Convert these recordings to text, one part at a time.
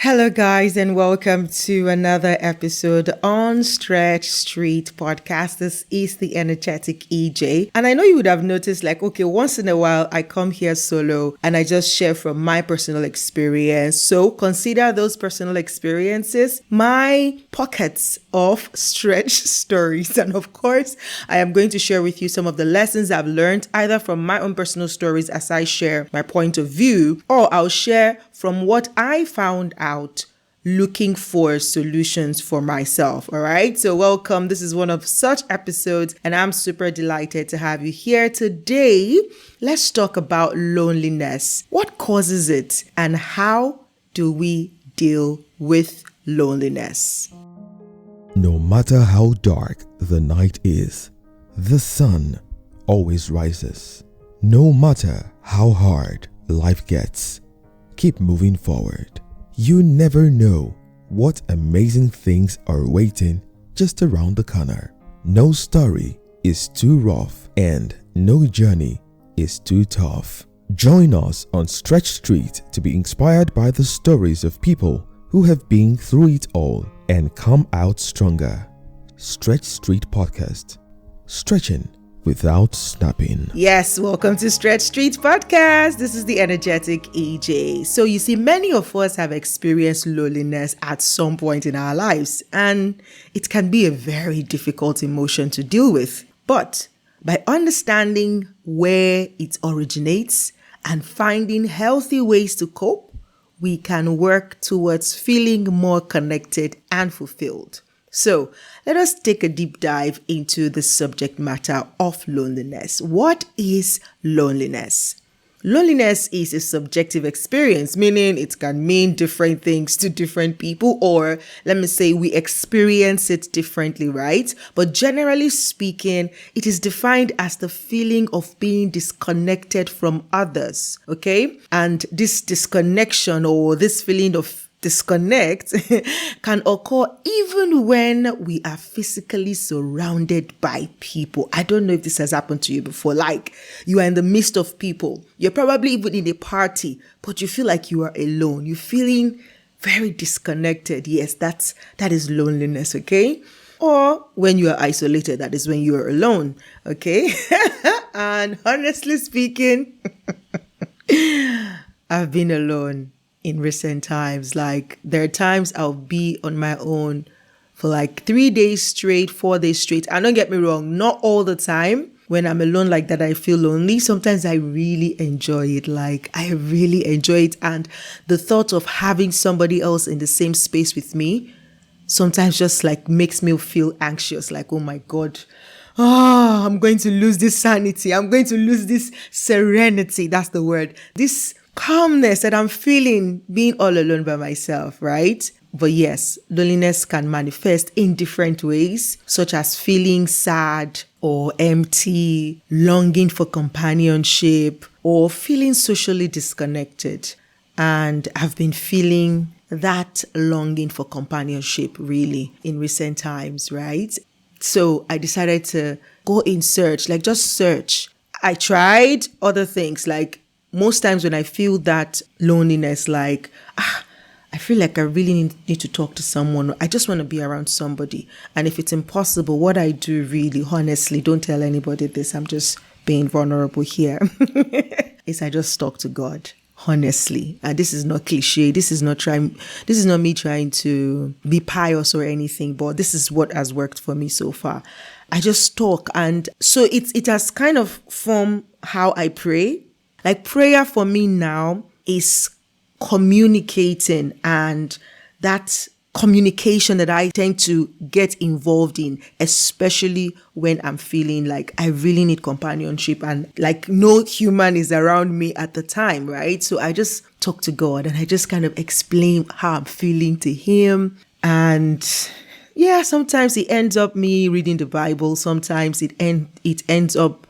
Hello, guys, and welcome to another episode on Stretch Street Podcast. This is the energetic EJ. And I know you would have noticed, once in a while, I come here solo and I just share from my personal experience. So consider those personal experiences my pockets of stretch stories. And of course, I am going to share with you some of the lessons I've learned, either from my own personal stories as I share my point of view, or I'll share from what I found out looking for solutions for myself. All right. So welcome. This is one of such episodes, and I'm super delighted to have you here today. Let's talk about loneliness. What causes it, and how do we deal with loneliness? No matter how dark the night is, the sun always rises. No matter how hard life gets, keep moving forward. You never know what amazing things are waiting just around the corner. No story is too rough and no journey is too tough. Join us on Stretch Street to be inspired by the stories of people who have been through it all and come out stronger. Stretch Street Podcast. Stretching without snapping. Yes, welcome to Stretch Street Podcast. This is the energetic EJ. So you see, many of us have experienced loneliness at some point in our lives, and it can be a very difficult emotion to deal with. But by understanding where it originates and finding healthy ways to cope, we can work towards feeling more connected and fulfilled. So let us take a deep dive into the subject matter of loneliness. What is loneliness? Loneliness is a subjective experience, meaning it can mean different things to different people, or let me say we experience it differently, right? But generally speaking, it is defined as the feeling of being disconnected from others, okay? And this disconnection or this feeling of disconnect can occur even when we are physically surrounded by people. I don't know if this has happened to you before. Like, you are in the midst of people. You're probably even in a party, but you feel like you are alone. You're feeling very disconnected. Yes, that is loneliness, okay? Or when you are isolated, that is when you are alone, okay? And honestly speaking, I've been alone in recent times. Like, there are times I'll be on my own for like 3 days straight, 4 days straight. And don't get me wrong, not all the time. When I'm alone like that, I feel lonely. Sometimes I really enjoy it. Like, I really enjoy it. And the thought of having somebody else in the same space with me sometimes just like makes me feel anxious. Like, oh my God, I'm going to lose this sanity. I'm going to lose this serenity. That's the word. This calmness that I'm feeling being all alone by myself, right? But yes, loneliness can manifest in different ways, such as feeling sad or empty, longing for companionship, or feeling socially disconnected. And I've been feeling that longing for companionship really in recent times, right? So I decided to go in search, like just search. I tried other things, like most times when I feel that loneliness, like, I feel like I really need to talk to someone. I just want to be around somebody. And if it's impossible, what I do really, honestly, don't tell anybody this, I'm just being vulnerable here, is I just talk to God, honestly. And this is not cliche. This is not me trying to be pious or anything, but this is what has worked for me so far. I just talk. And so it has kind of formed how I pray. Like, prayer for me now is communicating, and that communication that I tend to get involved in, especially when I'm feeling like I really need companionship and like no human is around me at the time, right? So I just talk to God and I just kind of explain how I'm feeling to Him. And yeah, sometimes it ends up me reading the Bible. Sometimes it ends up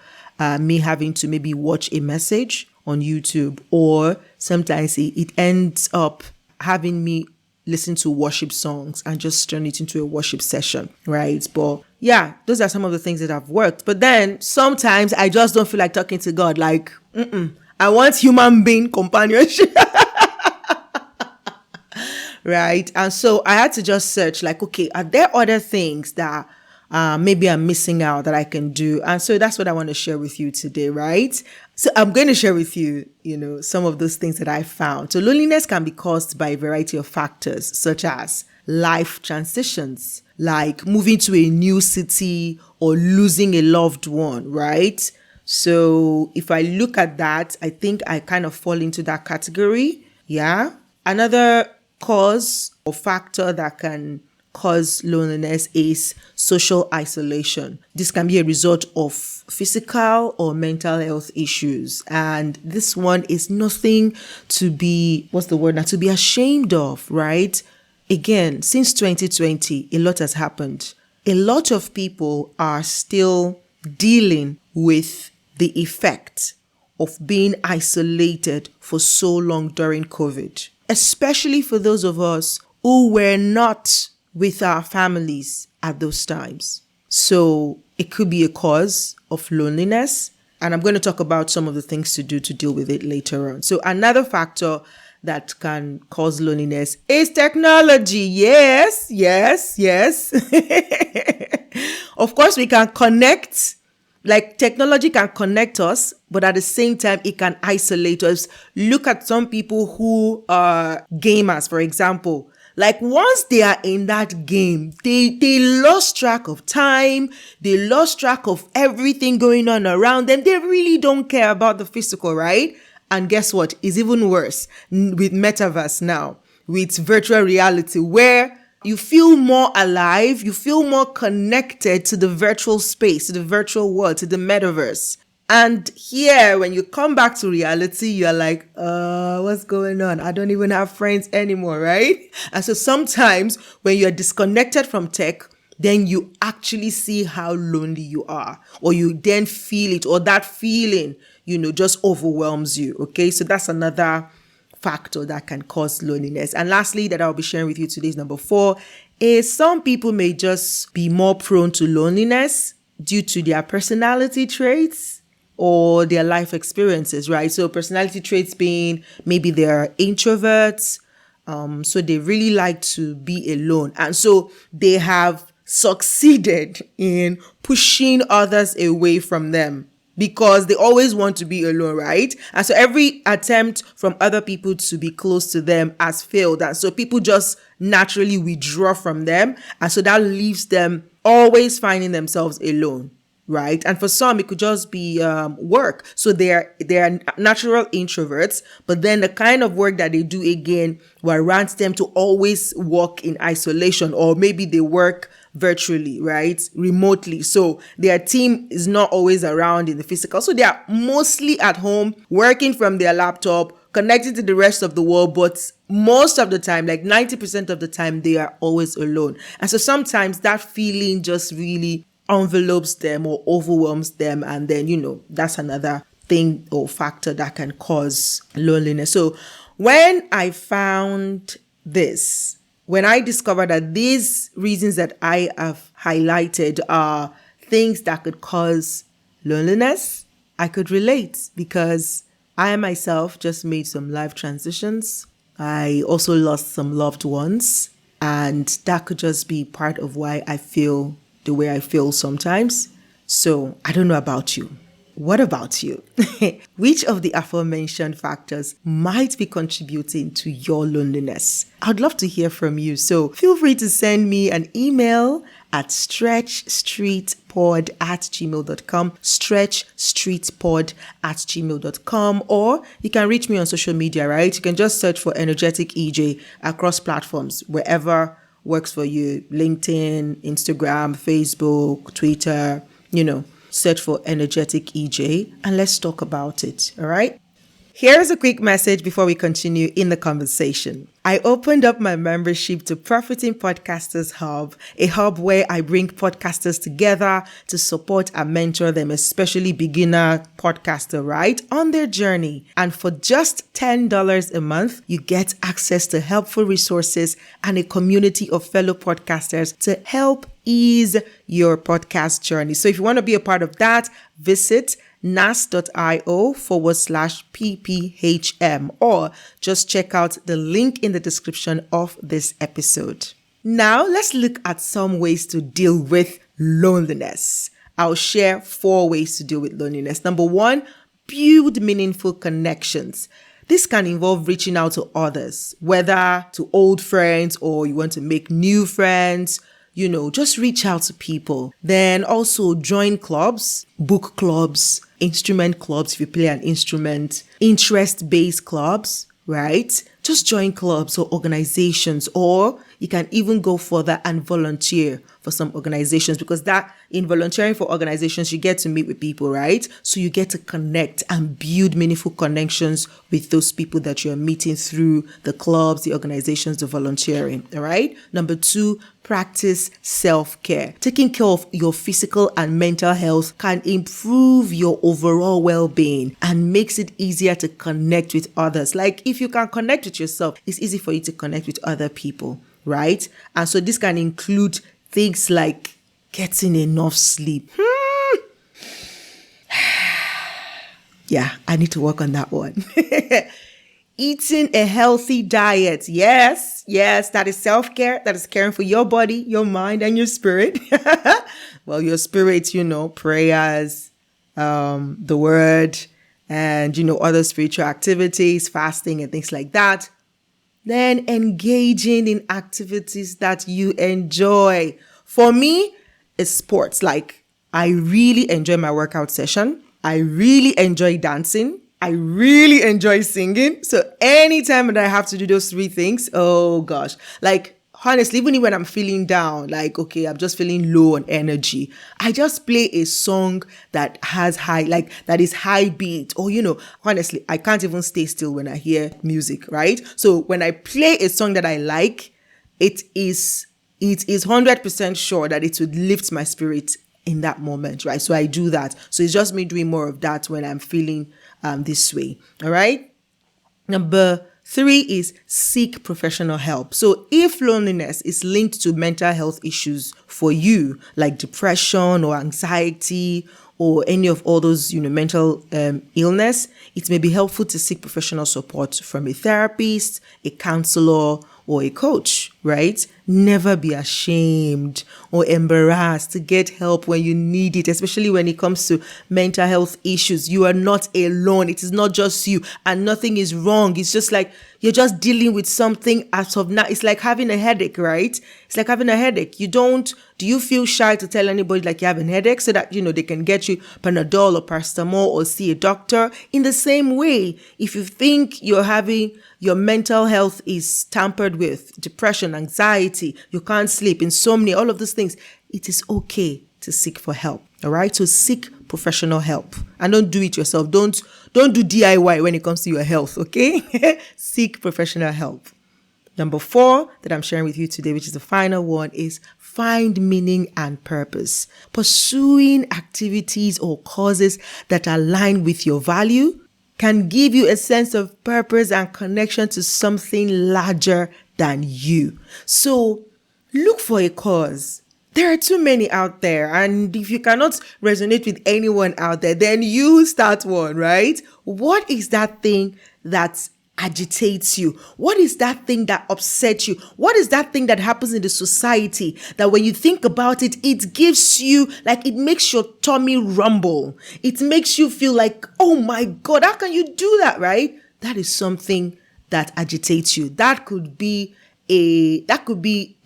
me having to maybe watch a message on YouTube, or sometimes it ends up having me listen to worship songs and just turn it into a worship session, right? But yeah, those are some of the things that have worked. But then sometimes I just don't feel like talking to God. Like, I want human being companionship. right? And so I had to just search like, okay, are there other things that maybe I'm missing out that I can do? And so that's what I want to share with you today, right? So I'm going to share with you, some of those things that I found. So loneliness can be caused by a variety of factors, such as life transitions, like moving to a new city or losing a loved one, right? So if I look at that, I think I kind of fall into that category. Yeah. Another cause or factor that can cause loneliness is social isolation. This can be a result of physical or mental health issues. And this one is nothing to be, to be ashamed of, right? Again, since 2020, a lot has happened. A lot of people are still dealing with the effect of being isolated for so long during COVID, especially for those of us who were not with our families at those times. So it could be a cause of loneliness. And I'm going to talk about some of the things to do to deal with it later on. So another factor that can cause loneliness is technology. Yes, yes, yes. Of course, we can connect. Like technology can connect us, but at the same time, it can isolate us. Look at some people who are gamers, for example. Like once they are in that game, they lost track of time. They lost track of everything going on around them. They really don't care about the physical, right? And guess what? It's even worse with metaverse now, with virtual reality, where you feel more alive, you feel more connected to the virtual space, to the virtual world, to the metaverse. And here, when you come back to reality, you're like, what's going on? I don't even have friends anymore, right? And so sometimes when you're disconnected from tech, then you actually see how lonely you are, or you then feel it, or that feeling, just overwhelms you. Okay. So that's another factor that can cause loneliness. And lastly, that I'll be sharing with you today is number 4, is some people may just be more prone to loneliness due to their personality traits or their life experiences, right? So personality traits being maybe they're introverts, so they really like to be alone. And so they have succeeded in pushing others away from them because they always want to be alone, right? And so every attempt from other people to be close to them has failed. And so people just naturally withdraw from them. And so that leaves them always finding themselves alone. Right. And for some, it could just be work. So they're natural introverts, but then the kind of work that they do again warrants them to always work in isolation, or maybe they work virtually, right? Remotely. So their team is not always around in the physical. So they are mostly at home, working from their laptop, connected to the rest of the world, but most of the time, like 90% of the time, they are always alone. And so sometimes that feeling just really envelopes them or overwhelms them, and then that's another thing or factor that can cause loneliness. So when I found this, when I discovered that these reasons that I have highlighted are things that could cause loneliness, I could relate because I myself just made some life transitions. I also lost some loved ones, and that could just be part of why I feel the way I feel sometimes. So I don't know about you. What about you? Which of the aforementioned factors might be contributing to your loneliness? I'd love to hear from you. So feel free to send me an email at stretchstreetpod@gmail.com, stretchstreetpod@gmail.com, or you can reach me on social media, right? You can just search for Energetic EJ across platforms, wherever works for you. LinkedIn, Instagram, Facebook, Twitter, search for Energetic EJ and let's talk about it. All right. Here's a quick message before we continue in the conversation. I opened up my membership to Profiting Podcasters Hub, a hub where I bring podcasters together to support and mentor them, especially beginner podcaster, right, on their journey. And for just $10 a month, you get access to helpful resources and a community of fellow podcasters to help ease your podcast journey. So if you want to be a part of that, visit nas.io/pphm, or just check out the link in the description of this episode. Now, let's look at some ways to deal with loneliness. I'll share 4 ways to deal with loneliness. Number 1, build meaningful connections. This can involve reaching out to others, whether to old friends or you want to make new friends. Just reach out to people. Then also join clubs, book clubs, instrument clubs if you play an instrument, interest-based clubs, right? Just join clubs or organizations, or you can even go further and volunteer for some organizations, because that in volunteering for organizations, you get to meet with people, right? So you get to connect and build meaningful connections with those people that you're meeting through the clubs, the organizations, the volunteering, all right? Number 2, practice self-care. Taking care of your physical and mental health can improve your overall well-being and makes it easier to connect with others. Like if you can connect with yourself, it's easy for you to connect with other people, right? And so this can include things like getting enough sleep. Yeah, I need to work on that one. Eating a healthy diet. Yes, that is self-care. That is caring for your body, your mind, and your spirit. Well, your spirit, prayers, the word, and, other spiritual activities, fasting and things like that. Then engaging in activities that you enjoy. For me, it's sports. Like, I really enjoy my workout session. I really enjoy dancing. I really enjoy singing. So anytime that I have to do those 3 things, oh gosh. Like, honestly, even when I'm feeling down, like, okay, I'm just feeling low on energy, I just play a song that has that is high beat. Or, honestly, I can't even stay still when I hear music, right? So when I play a song that I like, it is 100% sure that it would lift my spirit in that moment, right? So I do that. So it's just me doing more of that when I'm feeling this way, all right? Number 3 is seek professional help. So if loneliness is linked to mental health issues for you, like depression or anxiety or any of all those, mental illness, it may be helpful to seek professional support from a therapist, a counselor, or a coach, right? Never be ashamed or embarrassed to get help when you need it, especially when it comes to mental health issues. You are not alone. It is not just you, and nothing is wrong. It's just like you're just dealing with something as of now. It's like having a headache, right? It's like having a headache. Do you feel shy to tell anybody like you have a headache so that, they can get you Panadol or paracetamol or see a doctor? In the same way, if you think your mental health is tampered with, depression, anxiety, you can't sleep, insomnia, all of those things, it is okay to seek for help. All right? So seek professional help and don't do it yourself. Don't do DIY when it comes to your health, okay? Seek professional help. Number 4 that I'm sharing with you today, which is the final one, is find meaning and purpose. Pursuing activities or causes that align with your value can give you a sense of purpose and connection to something larger than you. So look for a cause. There are too many out there, and if you cannot resonate with anyone out there, then you start one, right? What is that thing that agitates you? What is that thing that upsets you? What is that thing that happens in the society that when you think about it, it gives you, like, it makes your tummy rumble. It makes you feel like, oh my God, how can you do that, right? That is something that agitates you. That could be a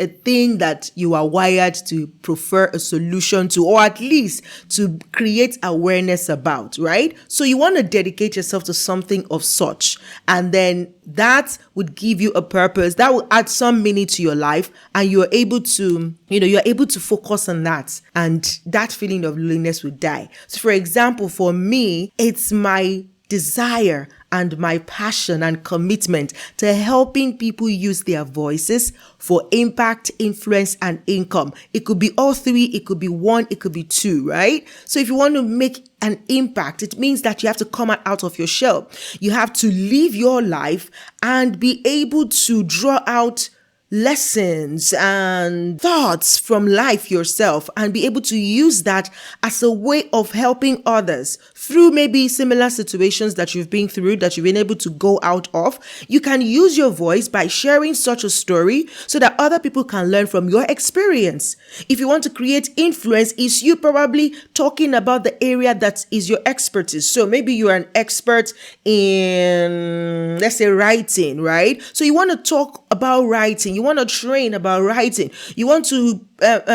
thing that you are wired to prefer a solution to, or at least to create awareness about, right? So you want to dedicate yourself to something of such, and then that would give you a purpose that will add some meaning to your life, and you're able to focus on that, and that feeling of loneliness will die. So for example, for me, it's my desire and my passion and commitment to helping people use their voices for impact, influence, and income. It could be all 3, it could be 1, it could be 2, right? So if you want to make an impact, it means that you have to come out of your shell. You have to live your life and be able to draw out lessons and thoughts from life yourself and be able to use that as a way of helping others through maybe similar situations that you've been through, that you've been able to go out of. You can use your voice by sharing such a story so that other people can learn from your experience. If you want to create influence, it's you probably talking about the area that is your expertise. So maybe you are an expert in, let's say, writing, right? So you want to talk about writing. You want to train about writing. You want to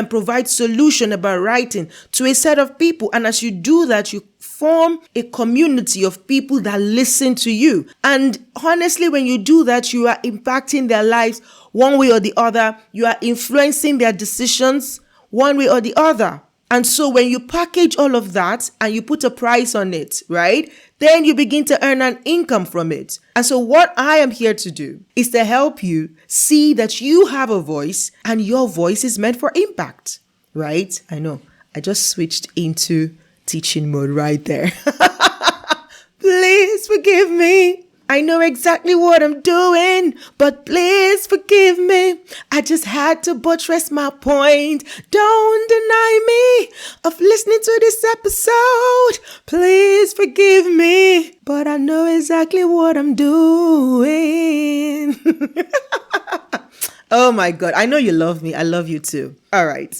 provide solution about writing to a set of people. And as you do that, you form a community of people that listen to you. And honestly, when you do that, you are impacting their lives one way or the other. You are influencing their decisions one way or the other. And so when you package all of that and you put a price on it, right, then you begin to earn an income from it. And so what I am here to do is to help you see that you have a voice and your voice is meant for impact, right? I know, I just switched into teaching mode right there. Please forgive me. I know exactly what I'm doing, but please forgive me. I just had to buttress my point. Don't deny me of listening to this episode. Please forgive me, but I know exactly what I'm doing. Oh my God. I know you love me. I love you too. All right.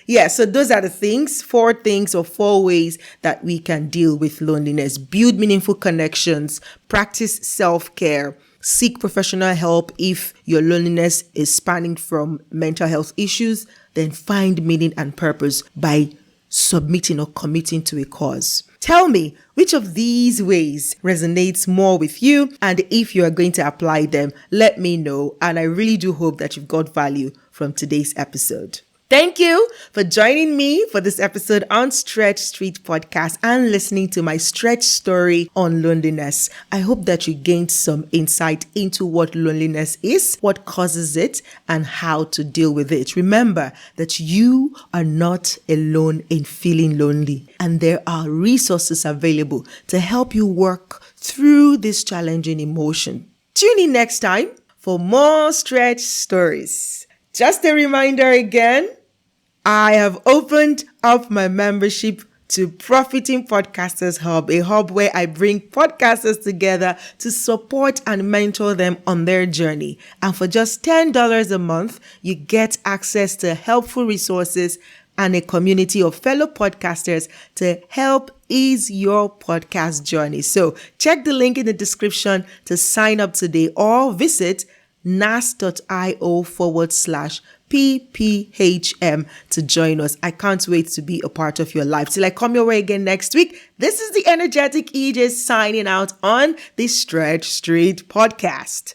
Yeah. So those are the things, 4 things or 4 ways that we can deal with loneliness. Build meaningful connections, practice self-care, seek professional help if your loneliness is spanning from mental health issues, then find meaning and purpose by submitting or committing to a cause. Tell me which of these ways resonates more with you, and if you are going to apply them, let me know. And I really do hope that you've got value from today's episode. Thank you for joining me for this episode on Stretch Street Podcast and listening to my stretch story on loneliness. I hope that you gained some insight into what loneliness is, what causes it, and how to deal with it. Remember that you are not alone in feeling lonely, and there are resources available to help you work through this challenging emotion. Tune in next time for more stretch stories. Just a reminder again, I have opened up my membership to Profiting Podcasters Hub, a hub where I bring podcasters together to support and mentor them on their journey. And for just $10 a month, you get access to helpful resources and a community of fellow podcasters to help ease your podcast journey. So check the link in the description to sign up today or visit nas.io/PPHM to join us. I can't wait to be a part of your life. Till I come your way again next week, this is the energetic EJ signing out on the Stretch Street Podcast.